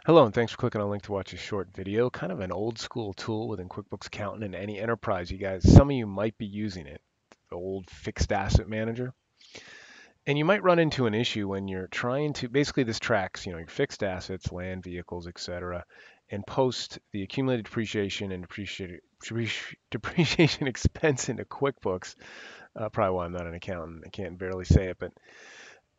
Hello, and thanks for clicking on the link to watch a short video. Kind of an old school tool within QuickBooks Accountant and any enterprise. You guys, some of you might be using it, the old fixed asset manager. And you might run into an issue when you're trying to, basically this tracks, your fixed assets, land, vehicles, etc., and post the accumulated depreciation and depreciation expense into QuickBooks. Probably why I'm not an accountant. I can't barely say it, but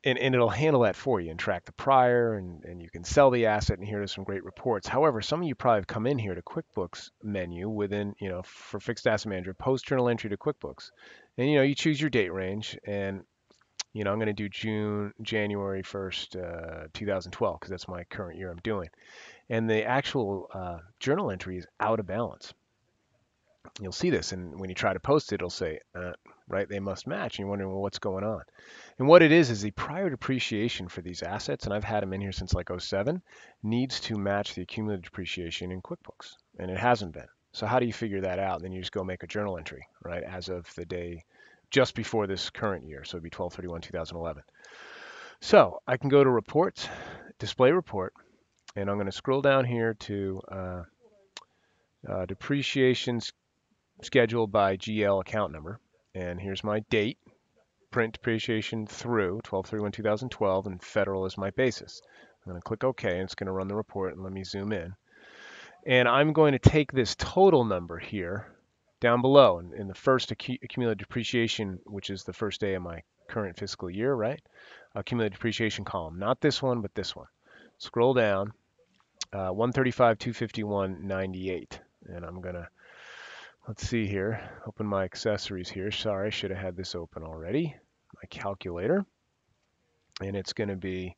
and it'll handle that for you and track the prior and you can sell the asset, and here are some great reports. However, some of you probably have come in here to QuickBooks menu within, for fixed asset manager, post journal entry to QuickBooks. And you choose your date range, and I'm going to do January 1st, 2012, because that's my current year I'm doing. And the actual journal entry is out of balance. You'll see this, and when you try to post it, it'll say, right, they must match, and you're wondering, well, what's going on? And what it is the prior depreciation for these assets, and I've had them in here since like '07, needs to match the accumulated depreciation in QuickBooks, and it hasn't been. So how do you figure that out? And then you just go make a journal entry, right, as of the day just before this current year, so it'd be 12/31/2011. So I can go to Reports, Display Report, and I'm going to scroll down here to Depreciation Schedule by GL account number, and here's my date. Print depreciation through 12/31/2012, and federal is my basis. I'm going to click OK, and it's going to run the report, and let me zoom in. And I'm going to take this total number here down below in the first accumulated depreciation, which is the first day of my current fiscal year, right? Accumulated depreciation column, not this one, but this one. Scroll down, 135, 251, 98. And I'm going to, let's see here, open my accessories here. Sorry, I should have had this open already. My calculator, and it's going to be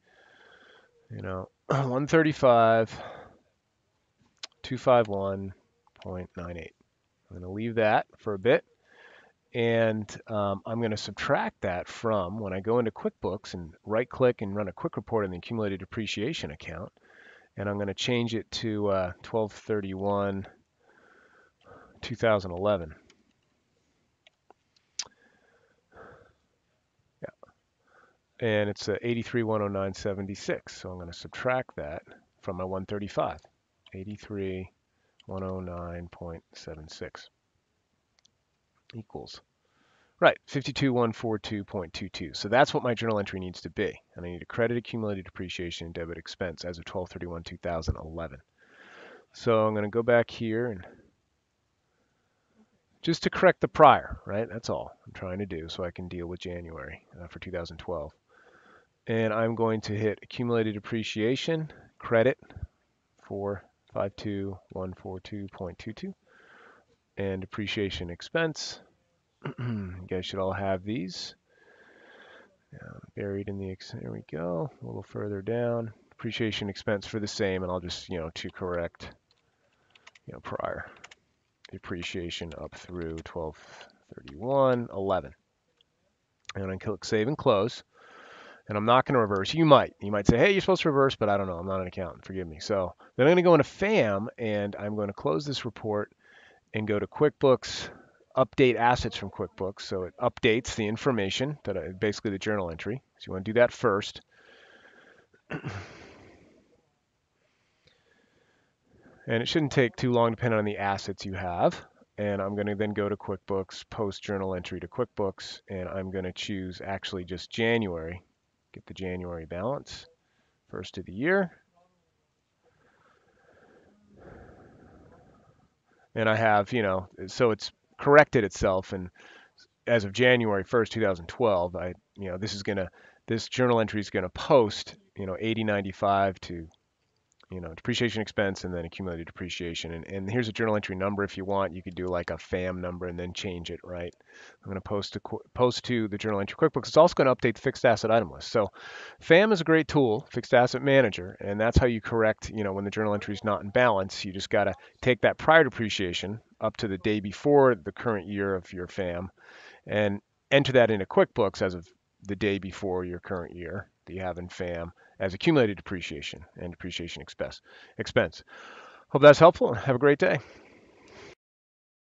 135 251.98. I'm going to leave that for a bit, and I'm going to subtract that from when I go into QuickBooks and right click and run a quick report on the accumulated depreciation account, and I'm going to change it to 12/31/2011. And it's 83,109.76. So I'm going to subtract that from my 135, 83,109.76 equals, right, 52,142.22. So that's what my journal entry needs to be. And I need to credit accumulated depreciation and debit expense as of 12/31/2011. So I'm going to go back here and just to correct the prior, right? That's all I'm trying to do so I can deal with January for 2012. And I'm going to hit accumulated depreciation, credit for 52,142.22, and depreciation expense. You guys should all have these buried in the, there we go, a little further down. Depreciation expense for the same, and I'll just, to correct, prior depreciation up through 12/31/11. And I click Save and Close. And I'm not going to reverse. You might say, hey, you're supposed to reverse, but I don't know. I'm not an accountant. Forgive me. So then I'm going to go into FAM, and I'm going to close this report and go to QuickBooks, update assets from QuickBooks. So it updates the information, basically the journal entry. So you want to do that first. And it shouldn't take too long depending on the assets you have. And I'm going to then go to QuickBooks, post journal entry to QuickBooks, and I'm going to choose actually just January. Get the January balance, first of the year. And I have, so it's corrected itself. And as of January 1st, 2012, this journal entry is going to post, 8095 to, depreciation expense and then accumulated depreciation. And here's a journal entry number. If you want, you could do like a FAM number and then change it, right? I'm going to post to the journal entry QuickBooks. It's also going to update the fixed asset item list. So FAM is a great tool, fixed asset manager, and that's how you correct, when the journal entry is not in balance. You just got to take that prior depreciation up to the day before the current year of your FAM and enter that into QuickBooks as of the day before your current year that you have in FAM as accumulated depreciation and depreciation expense. Hope that's helpful. Have a great day.